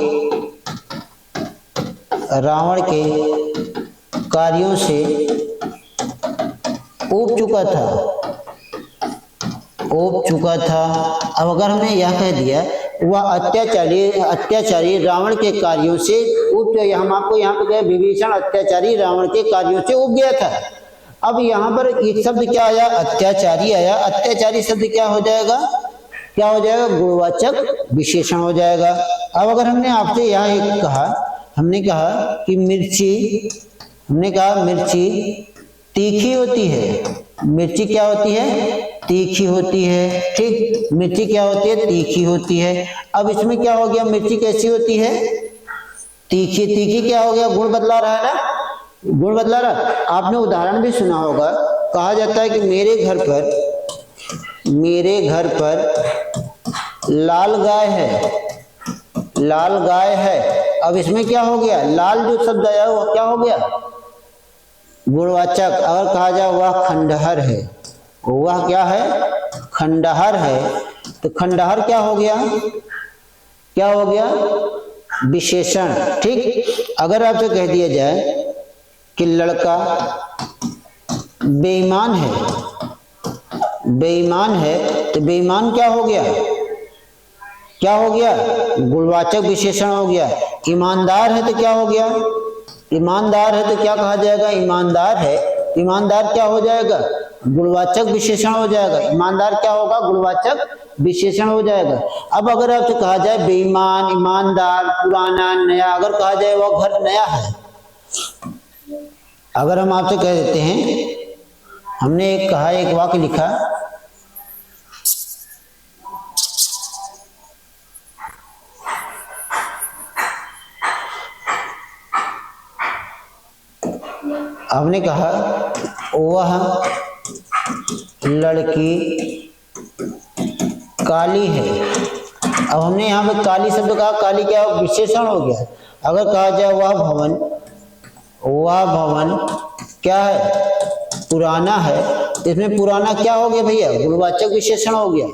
कार्यों से ऊब चुका था। अब अगर हमने यह कह दिया वह अत्याचारी रावण के कार्यों से हम आपको यहाँ पे कहे विभीषण अत्याचारी रावण के कार्यों से ऊब गया था। अब यहाँ पर एक शब्द क्या आया, अत्याचारी आया। अत्याचारी शब्द क्या हो जाएगा, क्या हो जाएगा, गुणवाचक विशेषण हो जाएगा। अब अगर हमने आपसे यहाँ एक कहा, हमने कहा कि मिर्ची, हमने कहा मिर्ची तीखी होती है, मिर्ची क्या होती है, तीखी होती है, ठीक, मिर्ची क्या होती है, तीखी होती है। अब इसमें क्या हो गया, मिर्ची कैसी होती है, तीखी, तीखी क्या हो गया, गुण बदला रहा है ना, गुण बदला रहा। आपने उदाहरण भी सुना होगा, कहा जाता है कि मेरे घर पर लाल गाय है, लाल गाय है। अब इसमें क्या हो गया, लाल जो शब्द आया वो क्या हो गया, गुणवाचक। अगर कहा जाए वह खंडहर है, वह क्या है, खंडहर है, तो खंडहर क्या हो गया, क्या हो गया, विशेषण, ठीक। अगर आपसे कह दिया जाए कि लड़का बेईमान है, बेईमान है, तो बेईमान क्या हो गया, क्या हो गया, गुणवाचक विशेषण हो गया। ईमानदार है तो क्या हो गया, ईमानदार है तो क्या कहा जाएगा, ईमानदार है, ईमानदार क्या हो जाएगा, गुणवाचक विशेषण हो जाएगा। ईमानदार क्या होगा, गुणवाचक विशेषण हो जाएगा। अब अगर आपसे कहा जाए बेईमान, ईमानदार, पुराना, नया, अगर कहा जाए वह घर नया है, अगर हम आपसे कह देते हैं, हमने एक कहा, एक वाक्य लिखा, आपने कहा वह लड़की काली है। अब हमने यहाँ पे काली शब्द कहा, काली क्या विशेषण हो गया। अगर कहा जाए वह भवन, वह भवन क्या है, पुराना है, इसमें पुराना क्या हो गया भैया, गुणवाचक विशेषण हो गया,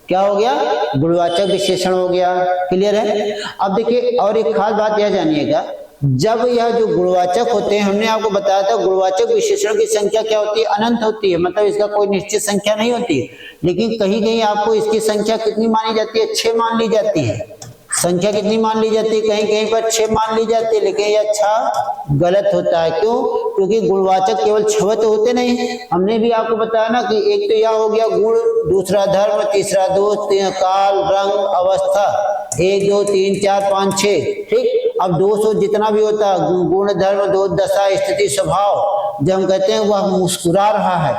क्या हो गया, गुणवाचक विशेषण हो गया। क्लियर है। अब देखिए और एक खास बात यह जानिएगा, जब यह जो गुणवाचक होते हैं, हमने आपको बताया था गुणवाचक विशेषण की संख्या क्या होती है, अनंत होती है, मतलब इसका कोई निश्चित संख्या नहीं होती है। लेकिन कहीं कहीं आपको इसकी संख्या कितनी मानी जाती है, 6 मान ली जाती है। संख्या कितनी मान ली जाती है, कहीं कहीं पर 6 मान ली जाती है, लेकिन यह 6 गलत होता है। क्यों, क्योंकि गुणवाचक केवल 6 तो होते नहीं। हमने भी आपको बताया ना कि एक तो यह हो गया गुण, दूसरा धर्म, तीसरा दोष, काल, रंग, अवस्था, 1 2 3 4 5 6, ठीक। अब दोष जितना भी होता है, गुण, धर्म, दोष, दशा, स्थिति, स्वभाव, जब हम कहते हैं वह मुस्कुरा रहा है,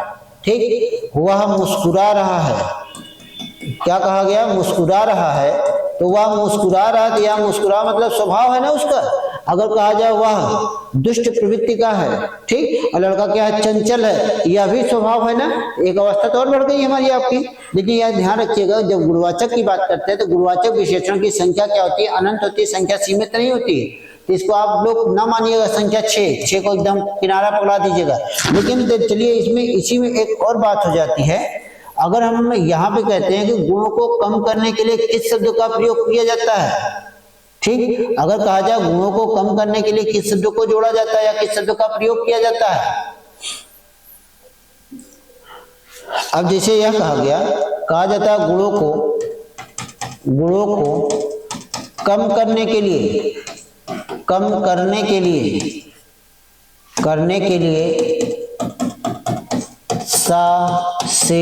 ठीक, वह मुस्कुरा रहा है, क्या कहा गया, मुस्कुरा रहा है, तो वह मुस्कुरा रहा है, या मुस्कुरा मतलब स्वभाव है ना उसका। अगर कहा जाए वह दुष्ट प्रवृत्ति का है, ठीक, और लड़का क्या है, चंचल है, यह भी स्वभाव है ना। एक अवस्था तो और बढ़ गई हमारी आपकी। लेकिन यह ध्यान रखिएगा, जब गुणवाचक की बात करते हैं तो गुणवाचक विशेषण की संख्या क्या होती है, अनंत होती है, संख्या सीमित नहीं होती है। तो इसको आप लोग ना मानिएगा संख्या 6 को एकदम किनारा पकड़ा दीजिएगा। लेकिन चलिए इसमें इसी में एक और बात हो जाती है। अगर हम यहाँ पे कहते हैं कि गुणों को कम करने के लिए किस शब्द का प्रयोग किया जाता है, ठीक, अगर कहा जाए गुणों को कम करने के लिए किस शब्द को जोड़ा जाता है या किस शब्द का प्रयोग किया जाता है। अब जैसे यह कहा गया, कहा जाता है गुणों को कम करने के लिए, कम करने के लिए सा, से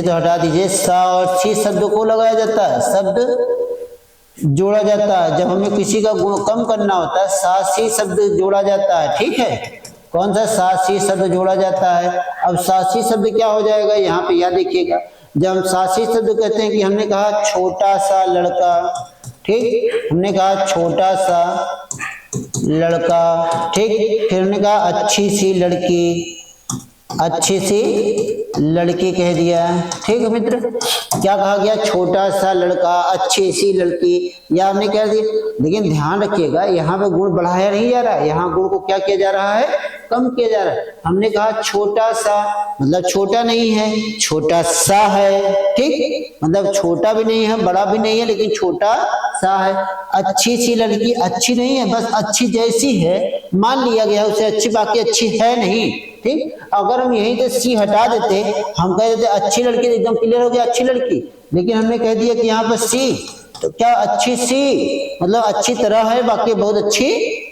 तो हटा दीजिए, सा और सी शब्द को लगाया जाता है, शब्द जोड़ा जाता है। जब हमें किसी का गुण कम करना होता है, सा सी शब्द जोड़ा जाता है, ठीक है। कौन सा, सा सी शब्द जोड़ा जाता है। अब सा सी शब्द क्या हो जाएगा, यहाँ पे याद देखिएगा, जब हम सा सी शब्द कहते हैं कि हमने कहा छोटा सा लड़का, ठीक, हमने कहा छोटा सा लड़का, ठीक, फिर हमने कहा अच्छी सी लड़की, अच्छी सी लड़की कह दिया, ठीक है मित्र। क्या कहा गया, छोटा सा लड़का, अच्छी सी लड़की, या हमने कह दिया। लेकिन ध्यान रखिएगा, यहाँ पे गुण बढ़ाया नहीं जा रहा है, यहाँ गुण को क्या किया जा रहा है, कम किया जा रहा है। हमने कहा छोटा सा मतलब छोटा नहीं है, छोटा सा है, ठीक, मतलब छोटा भी नहीं है, बड़ा भी नहीं है, लेकिन छोटा सा है। अच्छी सी लड़की, अच्छी नहीं है, बस अच्छी जैसी है मान लिया गया उसे अच्छी, बाकी अच्छी है नहीं, ठीक। अगर हम यहीं से सी हटा देते, हम कह देते अच्छी लड़की, एकदम क्लियर हो गया अच्छी लड़की। लेकिन हमने कह दिया कि यहाँ पर सी, तो क्या अच्छी सी मतलब अच्छी तरह है, बाकी बहुत अच्छी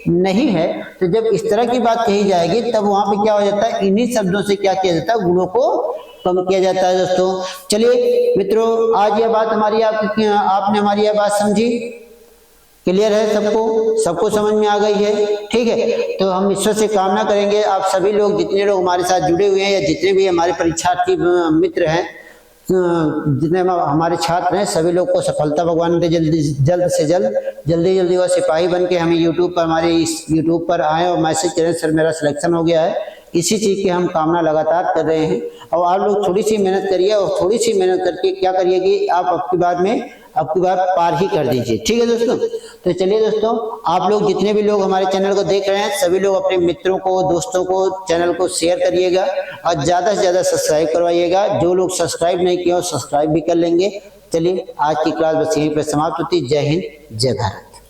नहीं है। तो जब इस तरह की बात कही जाएगी तब वहां पे क्या हो जाता है, इन्हीं शब्दों से क्या किया जाता है, गुणों को कम किया जाता है दोस्तों। चलिए मित्रों, आज यह बात हमारी आपने हमारी यह बात समझी, क्लियर है सबको, सबको समझ में आ गई है, ठीक है। तो हम ईश्वर से कामना करेंगे आप सभी लोग, जितने लोग हमारे साथ जुड़े हुए हैं या जितने भी हमारे परीक्षार्थी मित्र हैं, जितने हमारे छात्र हैं, सभी लोग को सफलता भगवान दे, जल्द से जल्दी वह सिपाही बन के हमें यूट्यूब पर, हमारे इस यूट्यूब पर आए और मैसेज करें सर मेरा सिलेक्शन हो गया है। इसी चीज़ की हम कामना लगातार कर रहे हैं। और आप लोग थोड़ी सी मेहनत करिए और थोड़ी सी मेहनत करके क्या करिए कि आप आपकी बार पार ही कर दीजिए, ठीक है दोस्तों। तो चलिए दोस्तों, आप लोग जितने भी लोग हमारे चैनल को देख रहे हैं, सभी लोग अपने मित्रों को, दोस्तों को चैनल को शेयर करिएगा और ज़्यादा से ज़्यादा सब्सक्राइब करवाइएगा। जो लोग सब्सक्राइब नहीं किए हो सब्सक्राइब भी कर लेंगे। चलिए आज की क्लास बस यहीं पर समाप्त होती है। जय हिंद, जय भारत।